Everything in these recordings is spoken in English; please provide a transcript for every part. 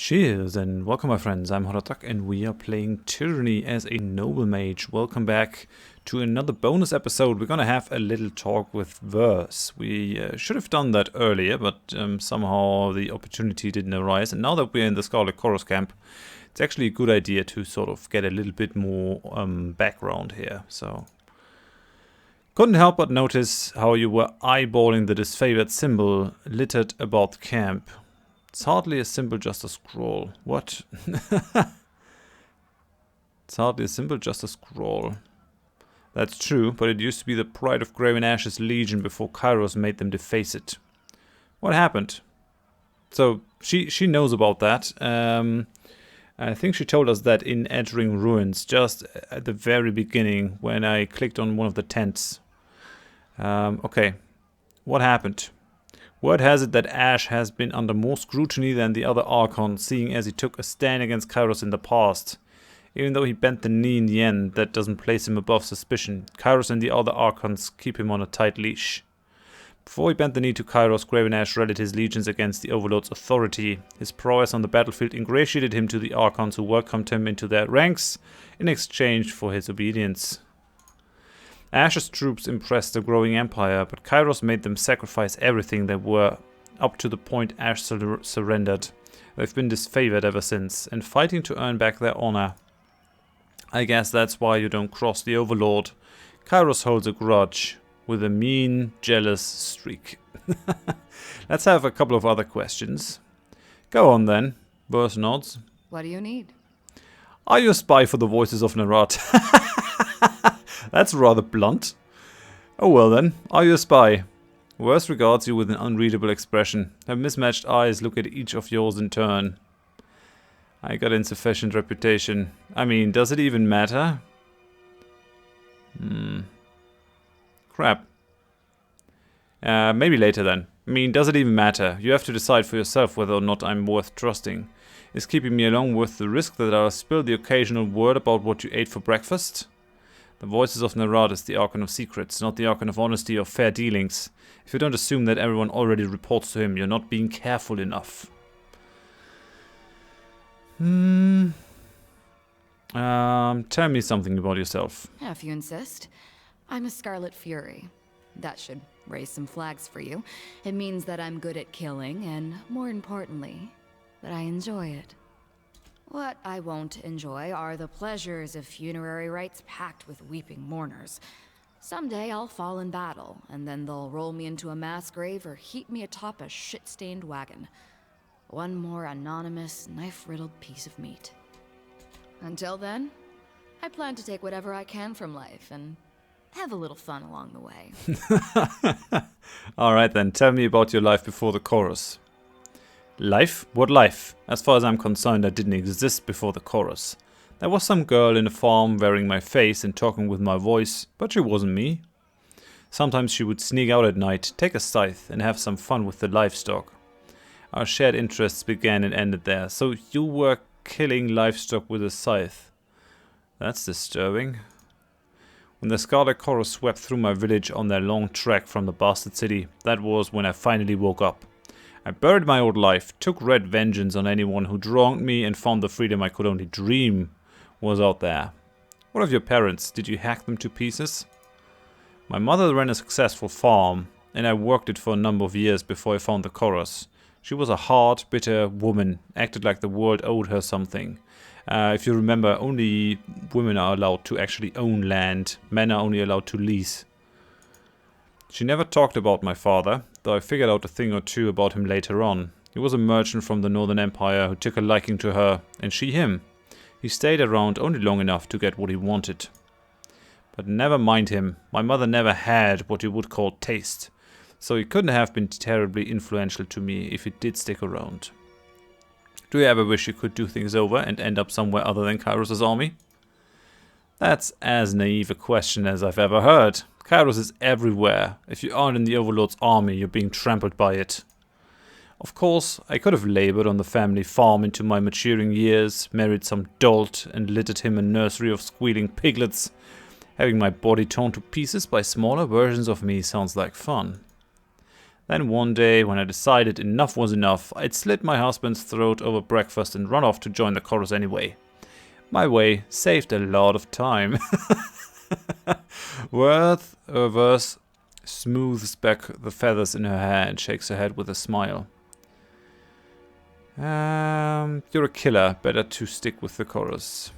Cheers and welcome my friends, I'm Horath and we are playing Tyranny as a noble mage. Welcome back to another bonus episode. We're gonna have a little talk with Verse. We should have done that earlier, but somehow the opportunity didn't arise. And now that we're in the Scholar Furies camp, it's actually a good idea to sort of get a little bit more background here. So, couldn't help but notice how you were eyeballing the disfavored symbol littered about the camp. It's hardly a symbol, just a scroll. What? It's hardly a symbol, just a scroll. That's true, but it used to be the pride of Graven Ash's legion before Kairos made them deface it. What happened? So, she knows about that. I think she told us that in entering ruins, just at the very beginning, when I clicked on one of the tents. Okay, what happened? Word has it that Ash has been under more scrutiny than the other Archons, seeing as he took a stand against Kairos in the past. Even though he bent the knee in the end, that doesn't place him above suspicion. Kairos and the other Archons keep him on a tight leash. Before he bent the knee to Kairos, Graven Ash rallied his legions against the Overlord's authority. His prowess on the battlefield ingratiated him to the Archons, who welcomed him into their ranks in exchange for his obedience. Ash's troops impressed the growing empire, but Kairos made them sacrifice everything they were, up to the point Ash surrendered. They've been disfavored ever since, and fighting to earn back their honor. I guess that's why you don't cross the Overlord. Kairos holds a grudge, with a mean, jealous streak. Let's have a couple of other questions. Go on then. Verse nods. What do you need? Are you a spy for the voices of Narat? That's rather blunt. Oh well then, are you a spy? Verse regards you with an unreadable expression. Her mismatched eyes look at each of yours in turn. I got insufficient reputation. I mean, does it even matter? Crap. Maybe later then. I mean, does it even matter? You have to decide for yourself whether or not I'm worth trusting. Is keeping me along worth the risk that I'll spill the occasional word about what you ate for breakfast? The voices of Narat is the Archon of Secrets, not the Archon of Honesty or Fair Dealings. If you don't assume that everyone already reports to him, you're not being careful enough. Tell me something about yourself. Yeah, if you insist. I'm a Scarlet Fury. That should raise some flags for you. It means that I'm good at killing, and more importantly, that I enjoy it. What I won't enjoy are the pleasures of funerary rites packed with weeping mourners. Someday I'll fall in battle, and then they'll roll me into a mass grave or heap me atop a shit-stained wagon. One more anonymous, knife-riddled piece of meat. Until then, I plan to take whatever I can from life and have a little fun along the way. Alright then, tell me about your life before the chorus. Life? What life? As far as I'm concerned, I didn't exist before the chorus. There was some girl in a farm wearing my face and talking with my voice, but she wasn't me. Sometimes she would sneak out at night, take a scythe, and have some fun with the livestock. Our shared interests began and ended there. So you were killing livestock with a scythe. That's disturbing. When the Scarlet Chorus swept through my village on their long trek from the bastard city, that was when I finally woke up. I buried my old life, took red vengeance on anyone who wronged me, and found the freedom I could only dream was out there. What of your parents? Did you hack them to pieces? My mother ran a successful farm, and I worked it for a number of years before I found the chorus. She was a hard, bitter woman, acted like the world owed her something. If you remember, only women are allowed to actually own land. Men are only allowed to lease. She never talked about my father, though I figured out a thing or two about him later on. He was a merchant from the Northern Empire who took a liking to her, and she him. He stayed around only long enough to get what he wanted. But never mind him, my mother never had what you would call taste, so he couldn't have been terribly influential to me if he did stick around. Do you ever wish you could do things over and end up somewhere other than Kairos' army? That's as naive a question as I've ever heard. Kairos is everywhere. If you aren't in the Overlord's army, you're being trampled by it. Of course, I could have labored on the family farm into my maturing years, married some dolt, and littered him a nursery of squealing piglets. Having my body torn to pieces by smaller versions of me sounds like fun. Then one day, when I decided enough was enough, I'd slit my husband's throat over breakfast and run off to join the chorus anyway. My way saved a lot of time. Verse smooths back the feathers in her hair and shakes her head with a smile. You're a killer. Better to stick with the chorus.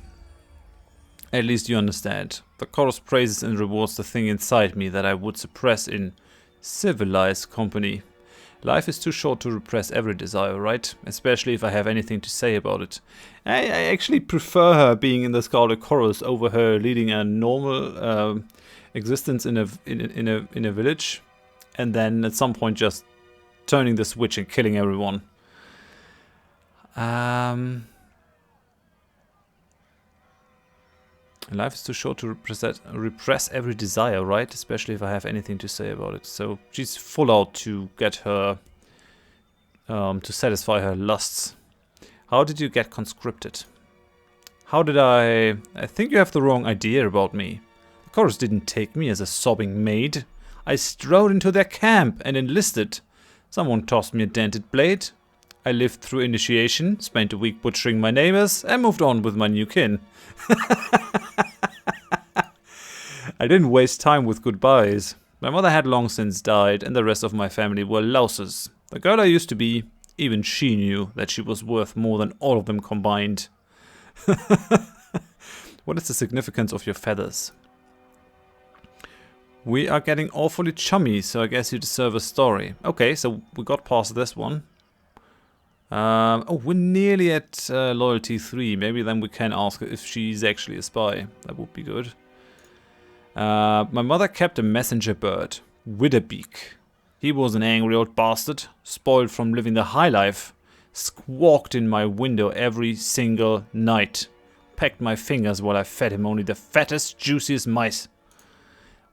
At least you understand. The chorus praises and rewards the thing inside me that I would suppress in civilized company. Life is too short to repress every desire, right? Especially if I have anything to say about it. I actually prefer her being in the Scholar Chorus over her leading a normal existence in a village, and then at some point just turning the switch and killing everyone. Life is too short to repress every desire, right? Especially if I have anything to say about it. So she's full out to get her, to satisfy her lusts. How did you get conscripted? How did I think you have the wrong idea about me. The chorus didn't take me as a sobbing maid. I strode into their camp and enlisted. Someone tossed me a dented blade. I lived through initiation, spent a week butchering my neighbors, and moved on with my new kin. I didn't waste time with goodbyes. My mother had long since died, and the rest of my family were louses. The girl I used to be, even she knew that she was worth more than all of them combined. What is the significance of your feathers? We are getting awfully chummy, so I guess you deserve a story. Okay, so we got past this one. Oh, we're nearly at loyalty 3. Maybe then we can ask her if she's actually a spy. That would be good. My mother kept a messenger bird, Witherbeak. He was an angry old bastard, spoiled from living the high life. Squawked in my window every single night. Pecked my fingers while I fed him only the fattest, juiciest mice.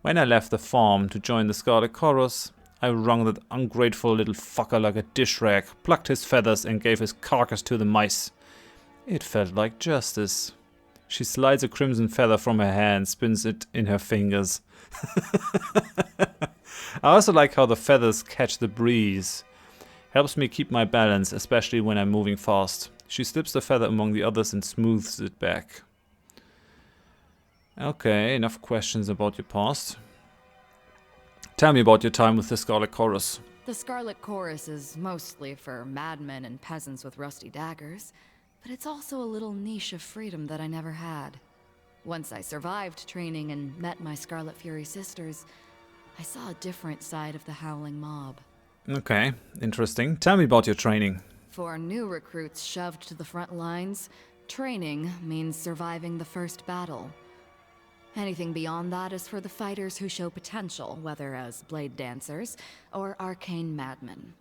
When I left the farm to join the Scarlet Chorus, I wrung that ungrateful little fucker like a dish rag, plucked his feathers and gave his carcass to the mice. It felt like justice. She slides a crimson feather from her hair and spins it in her fingers. I also like how the feathers catch the breeze. Helps me keep my balance, especially when I'm moving fast. She slips the feather among the others and smooths it back. Okay, enough questions about your past. Tell me about your time with the Scarlet Chorus. The Scarlet Chorus is mostly for madmen and peasants with rusty daggers, but it's also a little niche of freedom that I never had. Once I survived training and met my Scarlet Fury sisters, I saw a different side of the howling mob. Okay, interesting. Tell me about your training. For new recruits shoved to the front lines, training means surviving the first battle. Anything beyond that is for the fighters who show potential, whether as blade dancers or arcane madmen.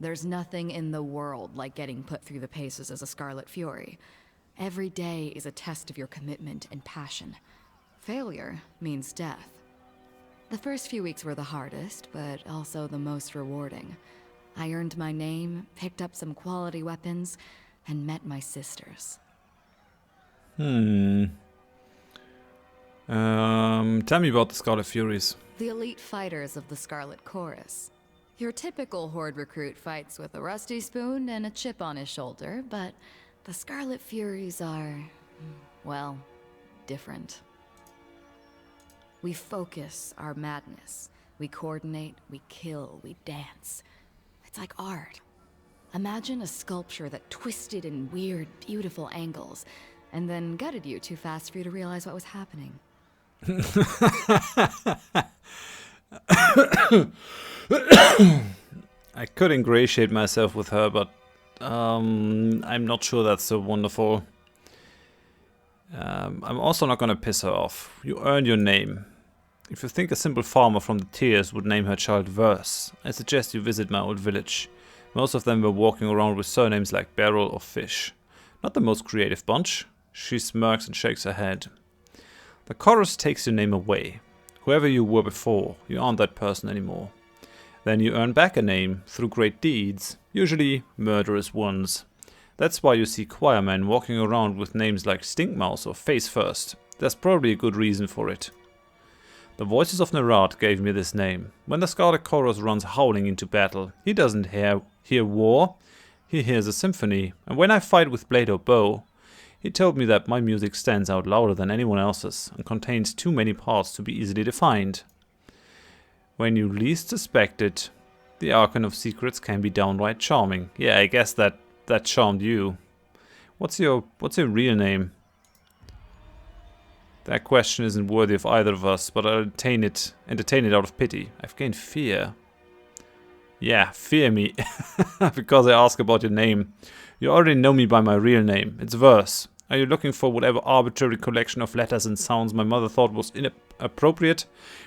There's nothing in the world like getting put through the paces as a Scarlet Fury. Every day is a test of your commitment and passion. Failure means death. The first few weeks were the hardest, but also the most rewarding. I earned my name, picked up some quality weapons, and met my sisters. Tell me about the Scholar Furies. The elite fighters of the Scarlet Chorus. Your typical Horde recruit fights with a rusty spoon and a chip on his shoulder, but the Scarlet Furies are, well, different. We focus our madness. We coordinate, we kill, we dance. It's like art. Imagine a sculpture that twisted in weird, beautiful angles, and then gutted you too fast for you to realize what was happening. I could ingratiate myself with her, but I'm not sure that's so wonderful. I'm also not gonna piss her off. You earned your name. If you think a simple farmer from the Tears would name her child Verse, I suggest you visit my old village. Most of them were walking around with surnames like Barrel or Fish. Not the most creative bunch. She smirks and shakes her head. The chorus takes your name away. Whoever you were before, you aren't that person anymore. Then you earn back a name through great deeds, usually murderous ones. That's why you see choirmen walking around with names like Stinkmouse or Face First. There's probably a good reason for it. The voices of Nerat gave me this name. When the Scarlet Chorus runs howling into battle, he doesn't hear war, he hears a symphony. And when I fight with blade or bow, he told me that my music stands out louder than anyone else's and contains too many parts to be easily defined. When you least suspect it, the Archon of Secrets can be downright charming. Yeah, I guess that charmed you. What's your real name? That question isn't worthy of either of us, but I'll entertain it out of pity. I've gained fear. Yeah, fear me. Because I ask about your name. You already know me by my real name. It's Verse. Are you looking for whatever arbitrary collection of letters and sounds my mother thought was inappropriate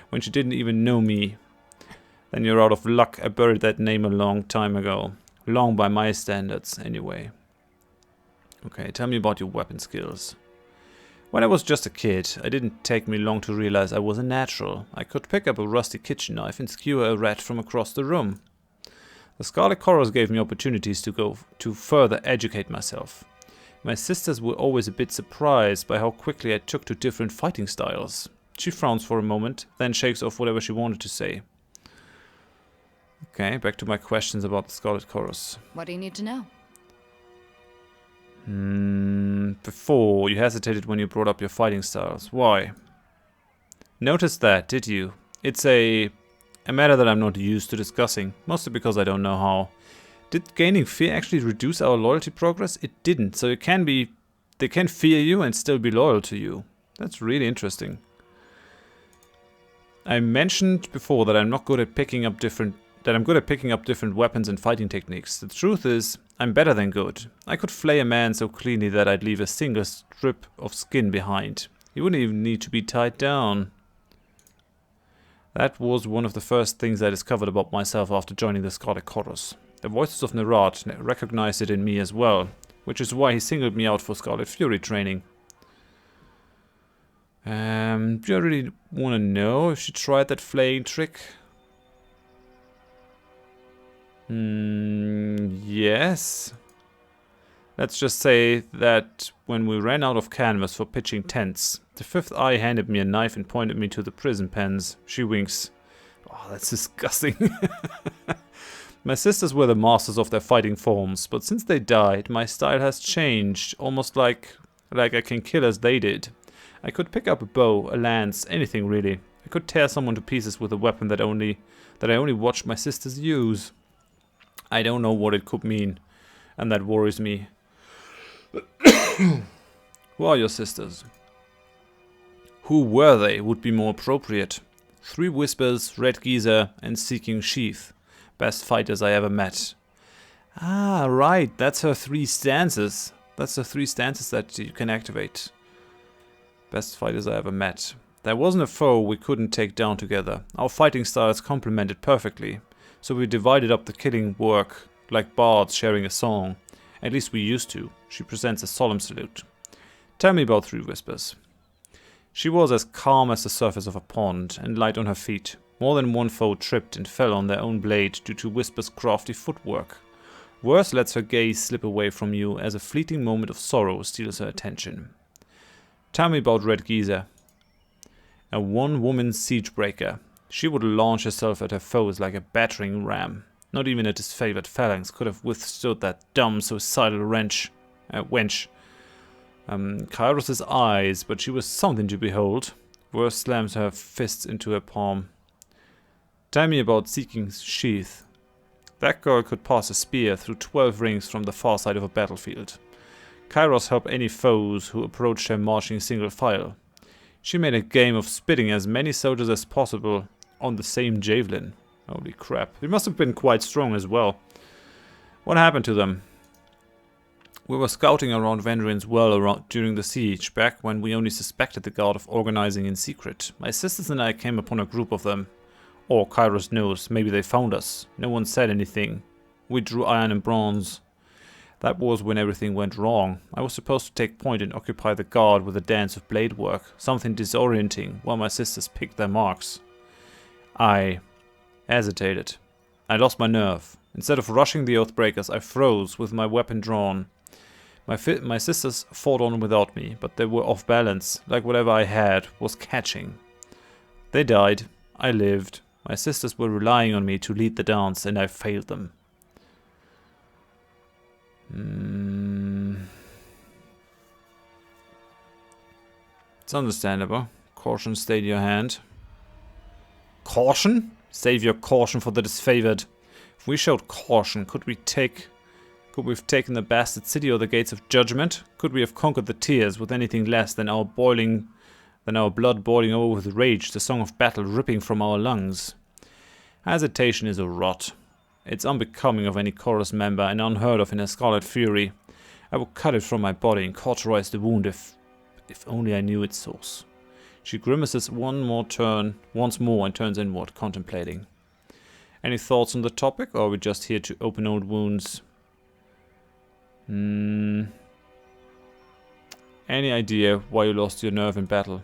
when she didn't even know me? Then you're out of luck. I buried that name a long time ago. Long by my standards, anyway. Okay, tell me about your weapon skills. When I was just a kid, it didn't take me long to realize I was a natural. I could pick up a rusty kitchen knife and skewer a rat from across the room. The Scarlet Chorus gave me opportunities to further educate myself. My sisters were always a bit surprised by how quickly I took to different fighting styles. She frowns for a moment, then shakes off whatever she wanted to say. Okay, back to my questions about the Scarlet Chorus. What do you need to know? Before, you hesitated when you brought up your fighting styles. Why? Noticed that, did you? It's a matter that I'm not used to discussing, mostly because I don't know how. Did gaining fear actually reduce our loyalty progress? It didn't, so they can fear you and still be loyal to you. That's really interesting. I mentioned before that I'm good at picking up different weapons and fighting techniques. The truth is, I'm better than good. I could flay a man so cleanly that I'd leave a single strip of skin behind. He wouldn't even need to be tied down. That was one of the first things I discovered about myself after joining the Scarlet Chorus. The voices of Nerat recognized it in me as well, which is why he singled me out for Scarlet Fury training. Do you really want to know if she tried that flaying trick? Yes. Let's just say that when we ran out of canvas for pitching tents, the fifth eye handed me a knife and pointed me to the prison pens. She winks. Oh, that's disgusting. My sisters were the masters of their fighting forms, but since they died, my style has changed, almost like I can kill as they did. I could pick up a bow, a lance, anything really. I could tear someone to pieces with a weapon that I only watched my sisters use. I don't know what it could mean, and that worries me. Who are your sisters? Who were they would be more appropriate. 3 Whispers, Red Geezer, and Seeking Sheath. Best fighters I ever met. Ah, right, that's her 3 stances. That's the 3 stances that you can activate. Best fighters I ever met. There wasn't a foe we couldn't take down together. Our fighting styles complemented perfectly. So we divided up the killing work, like bards sharing a song. At least we used to. She presents a solemn salute. Tell me about 3 Whispers. She was as calm as the surface of a pond, and light on her feet. More than one foe tripped and fell on their own blade due to Whisper's crafty footwork. Worse lets her gaze slip away from you as a fleeting moment of sorrow steals her attention. Tell me about Red Geezer. A one-woman siege-breaker. She would launch herself at her foes like a battering ram. Not even a disfavored phalanx could have withstood that dumb, suicidal wench. Kairos' eyes, but she was something to behold. Verse slams her fists into her palm. Tell me about Seeking Sheath. That girl could pass a spear through 12 rings from the far side of a battlefield. Kairos helped any foes who approached her marching single file. She made a game of spitting as many soldiers as possible on the same javelin. Holy crap. They must have been quite strong as well. What happened to them? We were scouting around Vendrian's well during the siege, back when we only suspected the guard of organizing in secret. My sisters and I came upon a group of them. Or Kairos knows, maybe they found us. No one said anything. We drew iron and bronze. That was when everything went wrong. I was supposed to take point and occupy the guard with a dance of blade work, something disorienting, while my sisters picked their marks. I hesitated. I lost my nerve. Instead of rushing the Oathbreakers, I froze with my weapon drawn. My sisters fought on without me, but they were off balance, like whatever I had was catching. They died. I lived. My sisters were relying on me to lead the dance, and I failed them. It's understandable. Caution stayed in your hand. Caution? Save your caution for the disfavored. If we showed caution, could we have taken the bastard city or the gates of judgment? Could we have conquered the tears with anything less than our blood boiling over with rage, the song of battle ripping from our lungs? Hesitation is a rot. It's unbecoming of any chorus member and unheard of in a Scarlet Fury. I would cut it from my body and cauterize the wound if only I knew its source. She grimaces once more and turns inward, contemplating. Any thoughts on the topic, or are we just here to open old wounds? Any idea why you lost your nerve in battle?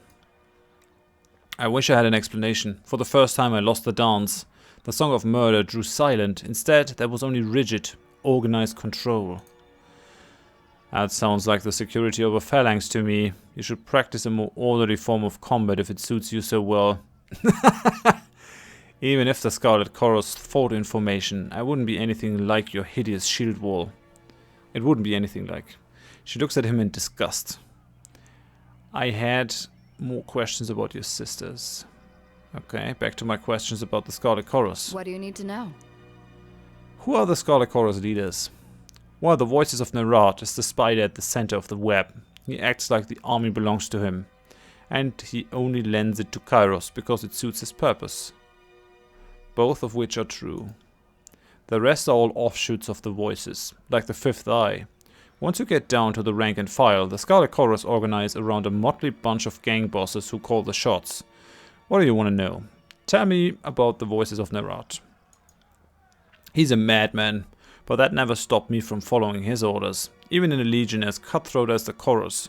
I wish I had an explanation. For the first time I lost the dance. The song of murder drew silent. Instead, there was only rigid, organized control. That sounds like the security of a phalanx to me. You should practice a more orderly form of combat if it suits you so well. Even if the Scarlet Chorus fought in formation, I wouldn't be anything like your hideous shield wall. It wouldn't be anything like. She looks at him in disgust. I had more questions about your sisters. Okay, back to my questions about the Scarlet Chorus. What do you need to know? Who are the Scholar Chorus leaders? One of the voices of Horath is the spider at the center of the web. He acts like the army belongs to him, and he only lends it to Kairos because it suits his purpose. Both of which are true. The rest are all offshoots of the voices, like the Fifth Eye. Once you get down to the rank and file, the Scarlet Chorus organize around a motley bunch of gang bosses who call the shots. What do you want to know? Tell me about the voices of Horath. He's a madman, but that never stopped me from following his orders, even in a legion as cutthroat as the Chorus.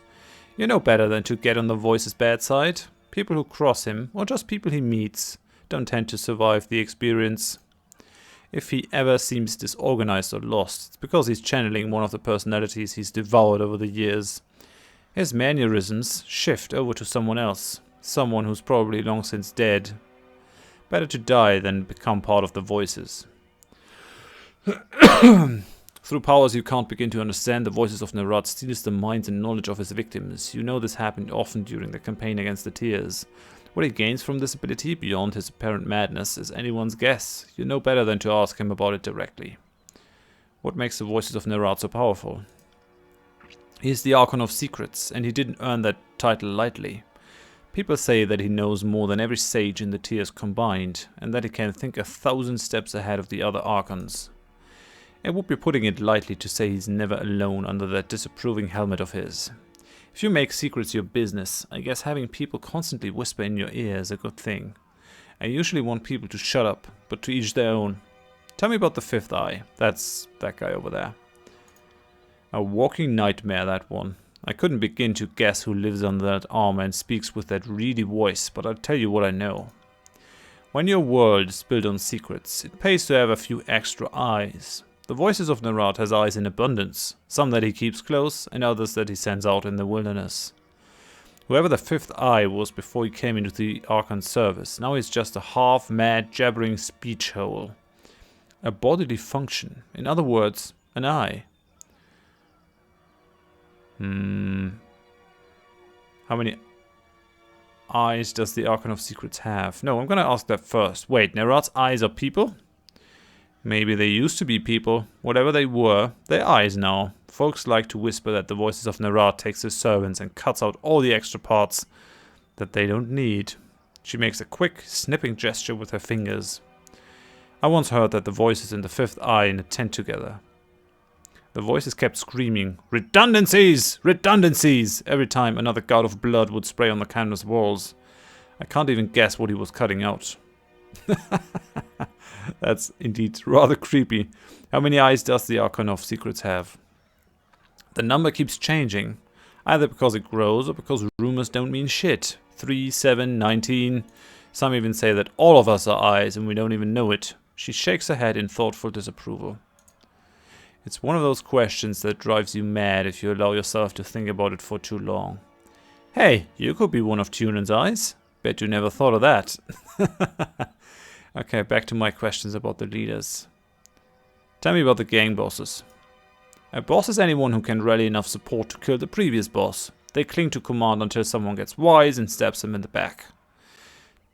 You know better than to get on the voice's bad side. People who cross him, or just people he meets, don't tend to survive the experience. If he ever seems disorganized or lost, it's because he's channeling one of the personalities he's devoured over the years. His mannerisms shift over to someone else, someone who's probably long since dead. Better to die than become part of the voices. Through powers you can't begin to understand, the voices of Horath steals the minds and knowledge of his victims. You know this happened often during the campaign against the Tears. What he gains from this ability, beyond his apparent madness, is anyone's guess. You know better than to ask him about it directly. What makes the voices of Horath so powerful? He is the Archon of Secrets, and he didn't earn that title lightly. People say that he knows more than every sage in the Tears combined, and that he can think 1,000 steps ahead of the other Archons. It would be putting it lightly to say he's never alone under that disapproving helmet of his. If you make secrets your business, I guess having people constantly whisper in your ear is a good thing. I usually want people to shut up, but to each their own. Tell me about the Fifth Eye. That's that guy over there. A walking nightmare, that one. I couldn't begin to guess who lives under that armor and speaks with that reedy voice, but I'll tell you what I know. When your world is built on secrets, it pays to have a few extra eyes. The voices of Horath has eyes in abundance, some that he keeps close and others that he sends out in the wilderness. Whoever the Fifth Eye was before he came into the Archon's service, now he's just a half-mad, jabbering speech hole. A bodily function, in other words, an eye. How many eyes does the Archon of Secrets have? No, I'm gonna ask that first. Wait, Horath's eyes are people? Maybe they used to be people. Whatever they were, they're eyes now. Folks like to whisper that the voices of Horath takes his servants and cuts out all the extra parts that they don't need. She makes a quick, snipping gesture with her fingers. I once heard that the voices in the Fifth Eye in a tent together. The voices kept screaming, "Redundancies! Redundancies!" every time another gout of blood would spray on the canvas walls. I can't even guess what he was cutting out. That's indeed rather creepy. How many eyes does the Archon of Secrets have? The number keeps changing, either because it grows or because rumors don't mean shit. 3, 7, 19. Some even say that all of us are eyes and we don't even know it. She shakes her head in thoughtful disapproval. It's one of those questions that drives you mad if you allow yourself to think about it for too long. Hey, you could be one of Tunan's eyes. Bet you never thought of that. Okay, back to my questions about the leaders. Tell me about the gang bosses. A boss is anyone who can rally enough support to kill the previous boss. They cling to command until someone gets wise and stabs them in the back.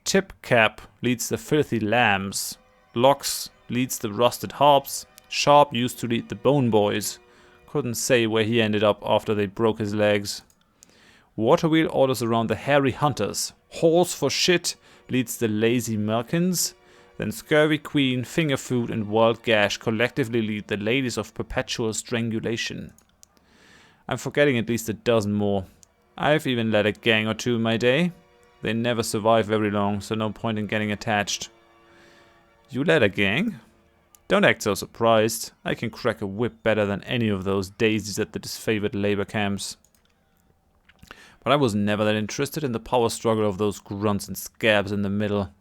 Tip Cap leads the filthy lambs. Locks leads the rusted harps. Sharp used to lead the bone boys. Couldn't say where he ended up after they broke his legs. Waterwheel orders around the hairy hunters. Horse for shit leads the lazy Melkins. Then Scurvy Queen, Fingerfood and Wild Gash collectively lead the ladies of perpetual strangulation. I'm forgetting at least a dozen more. I've even led a gang or two in my day. They never survive very long, so no point in getting attached. You led a gang? Don't act so surprised. I can crack a whip better than any of those daisies at the disfavored labor camps. But I was never that interested in the power struggle of those grunts and scabs in the middle.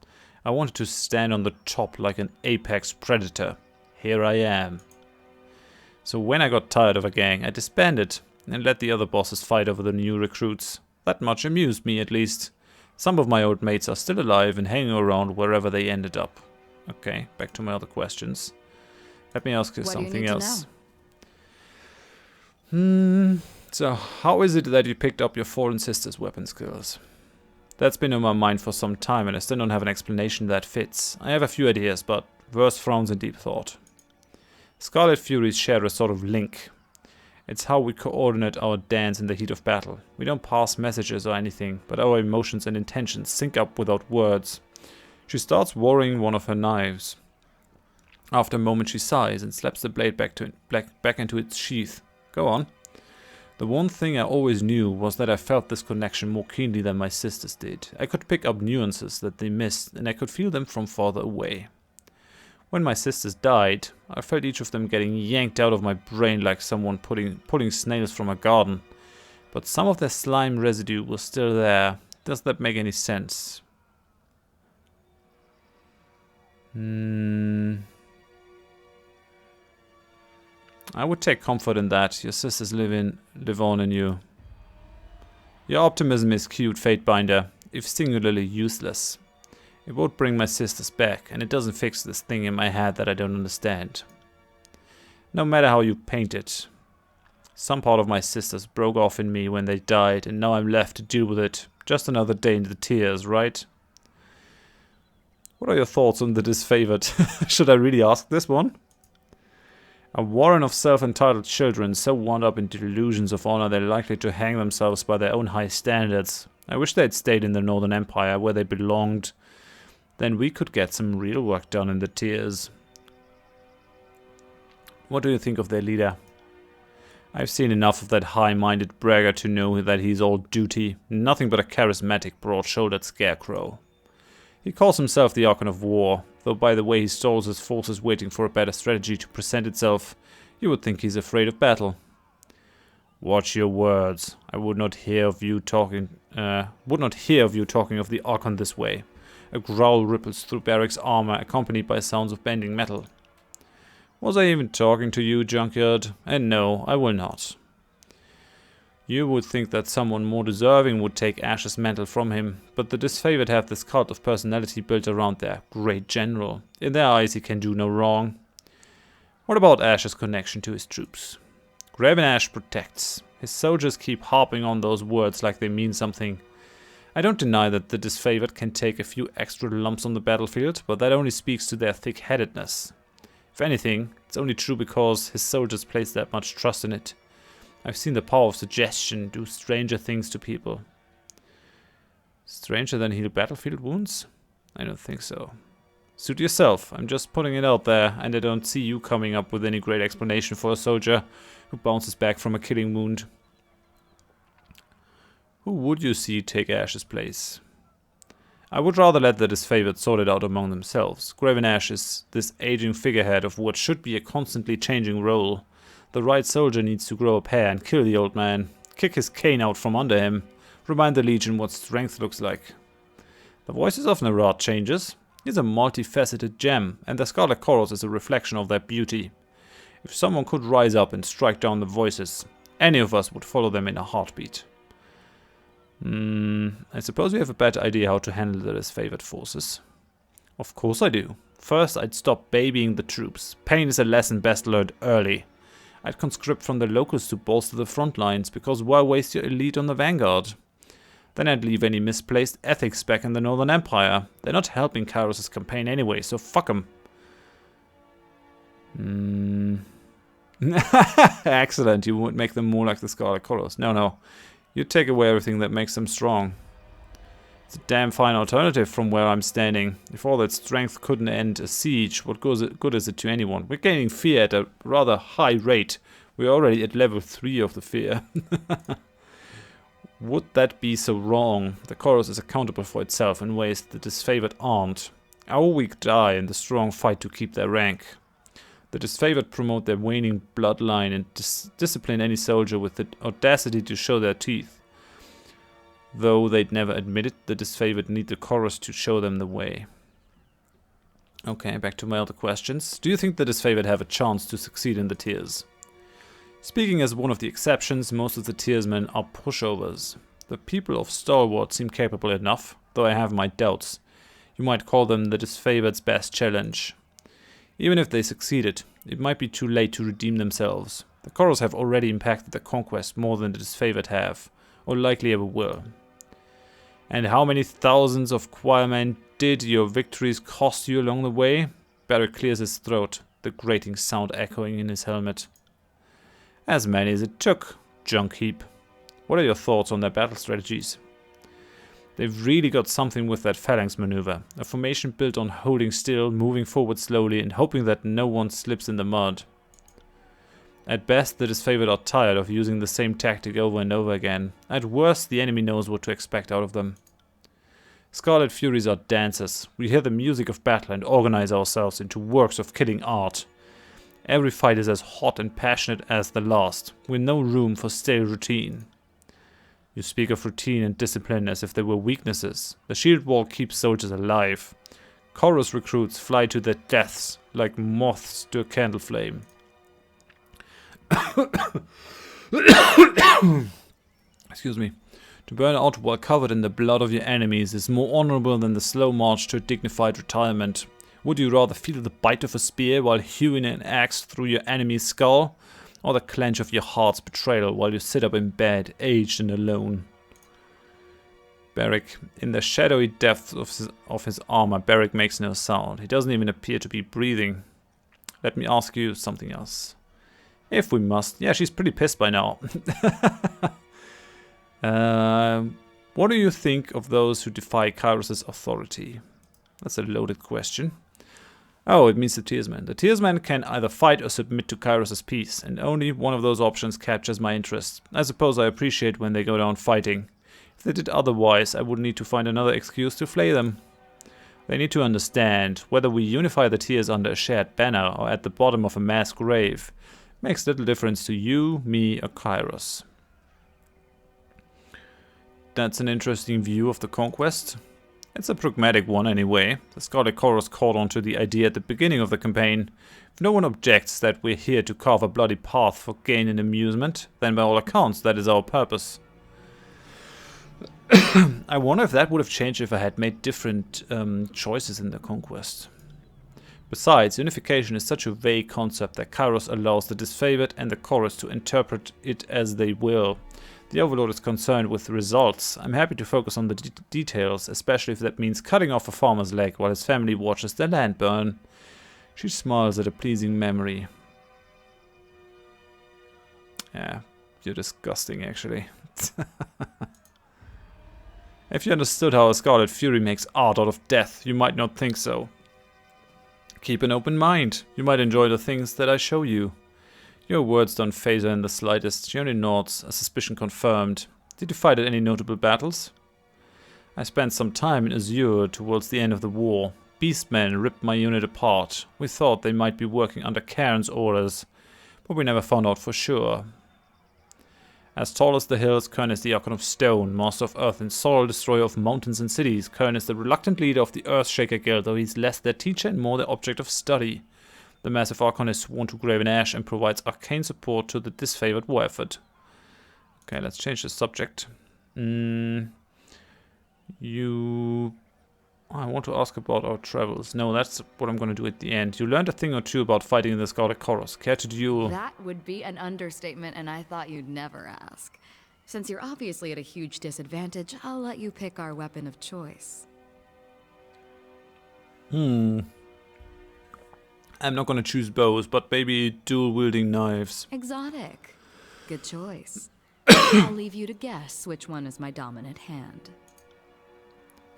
I wanted to stand on the top like an apex predator. Here I am. So when I got tired of a gang, I disbanded and let the other bosses fight over the new recruits. That much amused me, at least. Some of my old mates are still alive and hanging around wherever they ended up. Okay, back to my other questions. Let me ask you something else. So how is it that you picked up your fallen sister's weapon skills? That's been on my mind for some time and I still don't have an explanation that fits. I have a few ideas, but worse frowns and deep thought. Scholar Furies share a sort of link. It's how we coordinate our dance in the heat of battle. We don't pass messages or anything, but our emotions and intentions sync up without words. She starts warring one of her knives. After a moment she sighs and slaps the blade back into its sheath. Go on. The one thing I always knew was that I felt this connection more keenly than my sisters did. I could pick up nuances that they missed, and I could feel them from farther away. When my sisters died, I felt each of them getting yanked out of my brain like someone pulling snails from a garden. But some of their slime residue was still there. Does that make any sense? I would take comfort in that. Your sisters live on in you. Your optimism is cute, Fatebinder, if singularly useless. It won't bring my sisters back, and it doesn't fix this thing in my head that I don't understand. No matter how you paint it. Some part of my sisters broke off in me when they died, and now I'm left to deal with it. Just another day in the tears, right? What are your thoughts on the disfavored? Should I really ask this one? A warren of self-entitled children so wound up in delusions of honor they're likely to hang themselves by their own high standards. I wish they'd stayed in the Northern Empire where they belonged. Then we could get some real work done in the tiers. What do you think of their leader? I've seen enough of that high-minded bragger to know that he's all duty, nothing but a charismatic, broad-shouldered scarecrow. He calls himself the Archon of War, though by the way he stalls his forces waiting for a better strategy to present itself, you would think he's afraid of battle. Watch your words. I would not hear of you talking of the Archon this way. A growl ripples through Barrick's armor, accompanied by sounds of bending metal. Was I even talking to you, Junkyard? And no, I will not. You would think that someone more deserving would take Ash's mantle from him, but the disfavored have this cult of personality built around their great general. In their eyes he can do no wrong. What about Ash's connection to his troops? Graven Ash protects. His soldiers keep harping on those words like they mean something. I don't deny that the disfavored can take a few extra lumps on the battlefield, but that only speaks to their thick-headedness. If anything, it's only true because his soldiers place that much trust in it. I've seen the power of suggestion do stranger things to people. Stranger than heal battlefield wounds? I don't think so. Suit yourself. I'm just putting it out there, and I don't see you coming up with any great explanation for a soldier who bounces back from a killing wound. Who would you see take Ash's place? I would rather let the disfavored sort it out among themselves. Graven Ash is this aging figurehead of what should be a constantly changing role. The right soldier needs to grow a pair and kill the old man, kick his cane out from under him, remind the Legion what strength looks like. The voices of Nerat changes. He's a multifaceted gem, and the Scarlet Chorus is a reflection of their beauty. If someone could rise up and strike down the voices, any of us would follow them in a heartbeat. I suppose we have a better idea how to handle the disfavored forces. Of course I do. First, I'd stop babying the troops. Pain is a lesson best learned early. I'd conscript from the locals to bolster the front lines, because why waste your elite on the vanguard? Then I'd leave any misplaced ethics back in the Northern Empire. They're not helping Kairos' campaign anyway, so fuck them. Excellent, you would make them more like the Scarlet Colors. No. You take away everything that makes them strong. It's a damn fine alternative from where I'm standing. If all that strength couldn't end a siege, what good is it to anyone? We're gaining fear at a rather high rate. We're already at level 3 of the fear. Would that be so wrong? The chorus is accountable for itself in ways the disfavored aren't. Our weak die and the strong fight to keep their rank. The disfavored promote their waning bloodline and discipline any soldier with the audacity to show their teeth. Though they'd never admit it, the disfavored need the chorus to show them the way. Okay, back to my other questions. Do you think the disfavored have a chance to succeed in the tiers? Speaking as one of the exceptions, most of the tiersmen are pushovers. The people of Stalwart seem capable enough, though I have my doubts. You might call them the disfavored's best challenge. Even if they succeeded, it might be too late to redeem themselves. The chorus have already impacted the conquest more than the disfavored have, or likely ever will. And how many thousands of choirmen did your victories cost you along the way? Barrick clears his throat, the grating sound echoing in his helmet. As many as it took, junk heap. What are your thoughts on their battle strategies? They've really got something with that phalanx maneuver. A formation built on holding still, moving forward slowly, and hoping that no one slips in the mud. At best, the disfavored are tired of using the same tactic over and over again. At worst, the enemy knows what to expect out of them. Scarlet Furies are dancers. We hear the music of battle and organize ourselves into works of killing art. Every fight is as hot and passionate as the last, with no room for stale routine. You speak of routine and discipline as if they were weaknesses. The shield wall keeps soldiers alive. Chorus recruits fly to their deaths like moths to a candle flame. Excuse me. To burn out while covered in the blood of your enemies is more honorable than the slow march to a dignified retirement. Would you rather feel the bite of a spear while hewing an axe through your enemy's skull? Or the clench of your heart's betrayal while you sit up in bed, aged and alone? Barrick. In the shadowy depths of his armor, Barrick makes no sound. He doesn't even appear to be breathing. Let me ask you something else. If we must. Yeah, she's pretty pissed by now. What do you think of those who defy Kairos' authority? That's a loaded question. Oh, it means the tiersmen. The tiersmen can either fight or submit to Kairos' peace, and only one of those options captures my interest. I suppose I appreciate when they go down fighting. If they did otherwise, I would need to find another excuse to flay them. They need to understand, whether we unify the tiers under a shared banner or at the bottom of a mass grave, makes little difference to you, me, or Kairos. That's an interesting view of the conquest. It's a pragmatic one anyway. The Scarlet Chorus caught on to the idea at the beginning of the campaign. If no one objects that we're here to carve a bloody path for gain and amusement, then by all accounts that is our purpose. I wonder if that would have changed if I had made different choices in the conquest. Besides, unification is such a vague concept that Kairos allows the disfavored and the chorus to interpret it as they will. The Overlord is concerned with the results. I'm happy to focus on the details, especially if that means cutting off a farmer's leg while his family watches their land burn. She smiles at a pleasing memory. Yeah, you're disgusting, actually. If you understood how a Scarlet Fury makes art out of death, you might not think so. Keep an open mind. You might enjoy the things that I show you. Your words don't faze her in the slightest. She only nods, a suspicion confirmed. Did you fight at any notable battles? I spent some time in Azure towards the end of the war. Beastmen ripped my unit apart. We thought they might be working under Karen's orders, but we never found out for sure. As tall as the hills, Kern is the Archon of Stone, Master of Earth and Soil, Destroyer of mountains and cities. Kern is the reluctant leader of the Earthshaker Guild, though he's less their teacher and more their object of study. The massive Archon is sworn to Graven Ash and provides arcane support to the disfavored war effort. Okay, let's change the subject. You... I want to ask about our travels. No, that's what I'm going to do at the end. You learned a thing or two about fighting in the Scholar Chorus. Care to duel? That would be an understatement, and I thought you'd never ask. Since you're obviously at a huge disadvantage, I'll let you pick our weapon of choice. I'm not going to choose bows, but maybe dual-wielding knives. Exotic. Good choice. I'll leave you to guess which one is my dominant hand.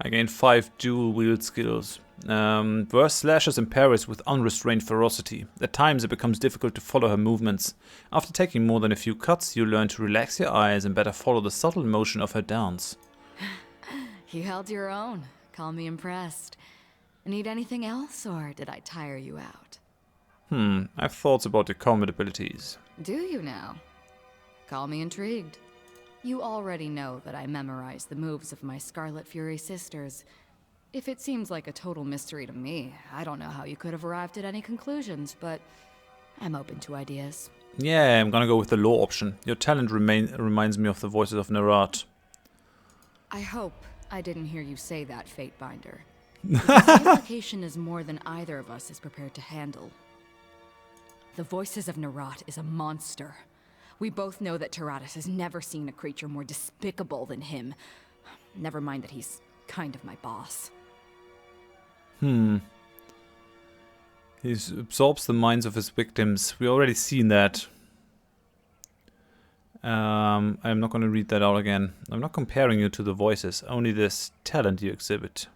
I gained 5 dual-wield skills. Verse slashes and parries with unrestrained ferocity. At times it becomes difficult to follow her movements. After taking more than a few cuts, you learn to relax your eyes and better follow the subtle motion of her dance. You held your own. Call me impressed. Need anything else, or did I tire you out? I've thoughts about your combat abilities. Do you now? Call me intrigued. You already know that I memorized the moves of my Scarlet Fury sisters. If it seems like a total mystery to me, I don't know how you could have arrived at any conclusions, but I'm open to ideas. Yeah, I'm gonna go with the law option. Your talent reminds me of the voices of Horath. I hope I didn't hear you say that, Fatebinder. Because the implication is more than either of us is prepared to handle. The voices of Horath is a monster. We both know that Tyranny has never seen a creature more despicable than him. Never mind that he's kind of my boss. He absorbs the minds of his victims. We already seen that. I'm not going to read that out again. I'm not comparing you to the voices, only this talent you exhibit.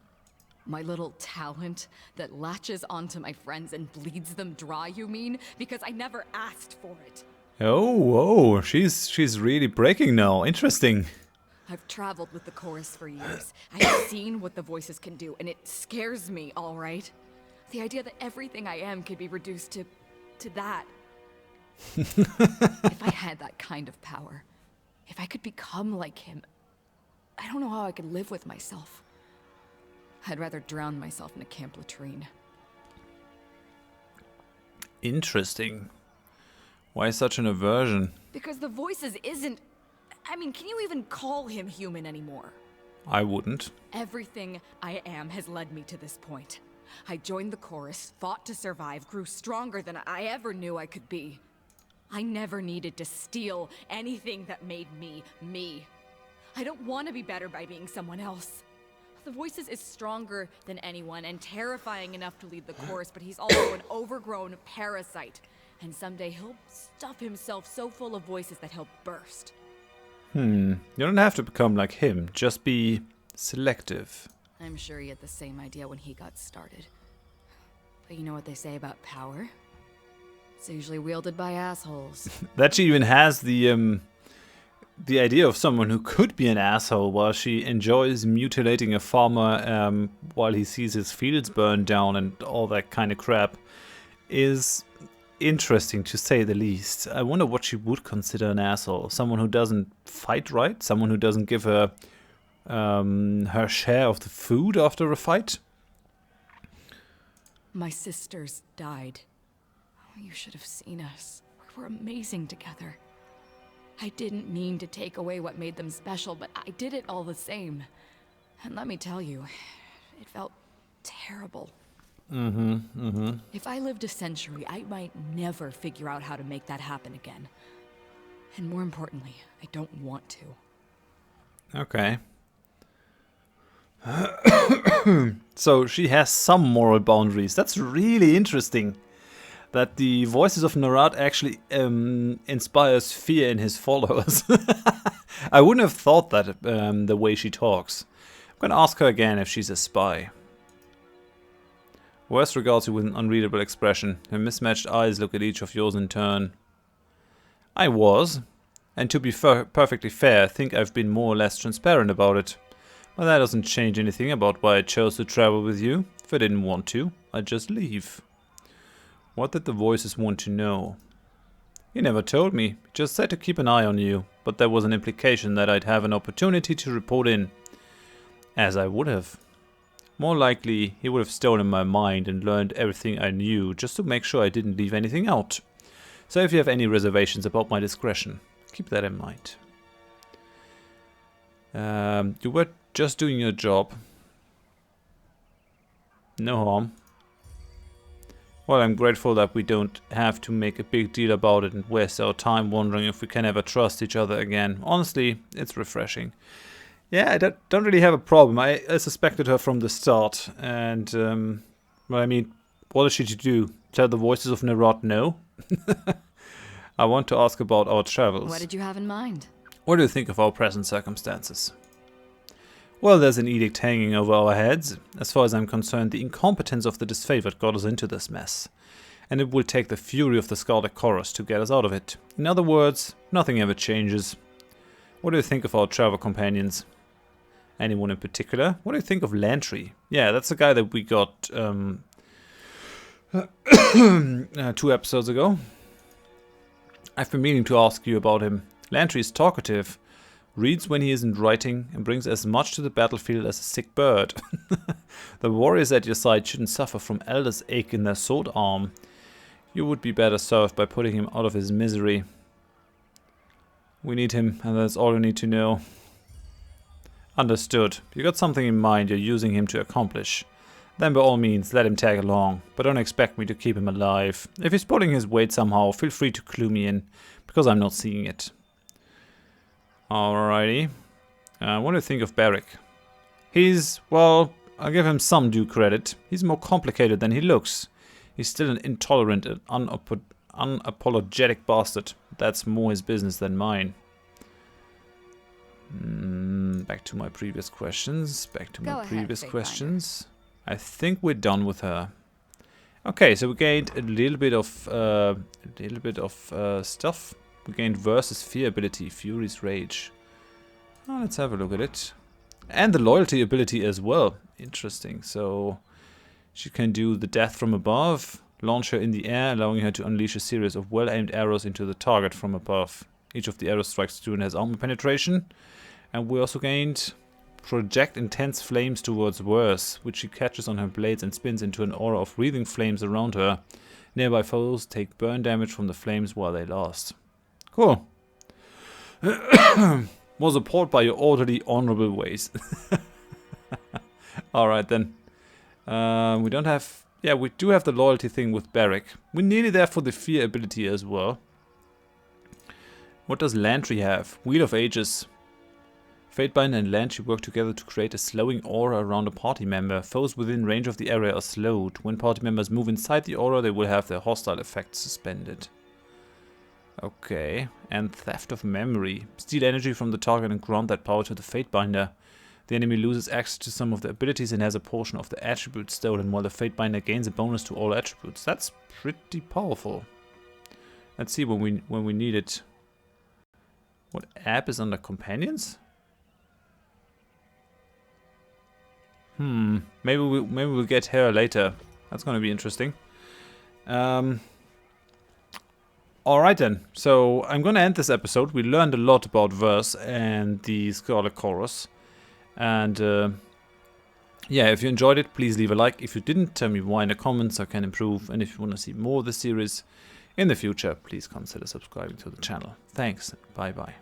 My little talent that latches onto my friends and bleeds them dry, you mean? Because I never asked for it. Oh, she's really breaking now. Interesting. I've traveled with the chorus for years. I've seen what the voices can do, and it scares me, all right? The idea that everything I am could be reduced to that. If I had that kind of power, if I could become like him, I don't know how I could live with myself. I'd rather drown myself in a camp latrine. Interesting. Why such an aversion? Because the voices isn't... I mean, can you even call him human anymore? I wouldn't. Everything I am has led me to this point. I joined the chorus, fought to survive, grew stronger than I ever knew I could be. I never needed to steal anything that made me, me. I don't want to be better by being someone else. The Voices is stronger than anyone and terrifying enough to lead the chorus, but he's also an overgrown parasite. And someday he'll stuff himself so full of voices that he'll burst. You don't have to become like him, just be selective. I'm sure he had the same idea when he got started. But you know what they say about power? It's usually wielded by assholes. That she even has the idea of someone who could be an asshole while she enjoys mutilating a farmer while he sees his fields burn down and all that kind of crap is interesting, to say the least. I wonder what she would consider an asshole. Someone who doesn't fight right? Someone who doesn't give her her share of the food after a fight? My sisters died. Oh, you should have seen us. We were amazing together. I didn't mean to take away what made them special, but I did it all the same. And let me tell you, it felt terrible. If I lived a century, I might never figure out how to make that happen again. And more importantly, I don't want to. Okay. So she has some moral boundaries. That's really interesting. That the voices of Horath actually inspires fear in his followers. I wouldn't have thought that the way she talks. I'm gonna ask her again if she's a spy. West regards you with an unreadable expression. Her mismatched eyes look at each of yours in turn. I was. And to be perfectly fair, I think I've been more or less transparent about it. But that doesn't change anything about why I chose to travel with you. If I didn't want to, I'd just leave. What did the voices want to know? He never told me. He just said to keep an eye on you. But there was an implication that I'd have an opportunity to report in. As I would have. More likely, he would have stolen my mind and learned everything I knew just to make sure I didn't leave anything out. So if you have any reservations about my discretion, keep that in mind. You were just doing your job. No harm. Well, I'm grateful that we don't have to make a big deal about it and waste our time wondering if we can ever trust each other again. Honestly, it's refreshing. Yeah, I don't really have a problem. I suspected her from the start. And, well, I mean, what is she to do? Tell the voices of Horath no? I want to ask about our travels. What did you have in mind? What do you think of our present circumstances? Well, there's an edict hanging over our heads. As far as I'm concerned, the incompetence of the disfavored got us into this mess. And it will take the fury of the Scholar Chorus to get us out of it. In other words, nothing ever changes. What do you think of our travel companions? Anyone in particular? What do you think of Lantry? Yeah, that's the guy that we got 2 episodes ago. I've been meaning to ask you about him. Lantry is talkative, reads when he isn't writing, and brings as much to the battlefield as a sick bird. The warriors at your side shouldn't suffer from elder's ache in their sword arm. You would be better served by putting him out of his misery. We need him, and that's all you need to know. Understood. You got something in mind you're using him to accomplish. Then by all means, let him tag along, but don't expect me to keep him alive. If he's pulling his weight somehow, feel free to clue me in, because I'm not seeing it. Alrighty. What do you think of Barrick? He's, well, I'll give him some due credit. He's more complicated than he looks. He's still an intolerant and unapologetic bastard. That's more his business than mine. Back to my previous questions. I think we're done with her. Okay, so we gained a little bit of stuff. We gained versus fear ability, Fury's Rage. Oh, let's have a look at it. And the loyalty ability as well. Interesting. So she can do the death from above, launch her in the air, allowing her to unleash a series of well-aimed arrows into the target from above. Each of the arrows strikes through and has armor penetration. And we also gained project intense flames towards worse, which she catches on her blades and spins into an aura of wreathing flames around her. Nearby foes take burn damage from the flames while they last. Cool. Was appalled by your orderly, honorable ways. Alright then. We don't have... Yeah, we do have the loyalty thing with Barrick. We're nearly there for the fear ability as well. What does Lantry have? Wheel of Ages. Fatebinder and Lantry work together to create a slowing aura around a party member. Foes within range of the area are slowed. When party members move inside the aura, they will have their hostile effects suspended. Okay. And Theft of Memory. Steal energy from the target and grant that power to the Fatebinder. The enemy loses access to some of the abilities and has a portion of the attributes stolen, while the Fatebinder gains a bonus to all attributes. That's pretty powerful. Let's see when we need it. What app is under companions? Maybe we'll get her later. That's gonna be interesting. Alright then. So I'm gonna end this episode. We learned a lot about Verse and the Scholar Chorus. And yeah, if you enjoyed it, please leave a like. If you didn't, tell me why in the comments so I can improve. And if you want to see more of this series in the future, please consider subscribing to the channel. Thanks. Bye bye.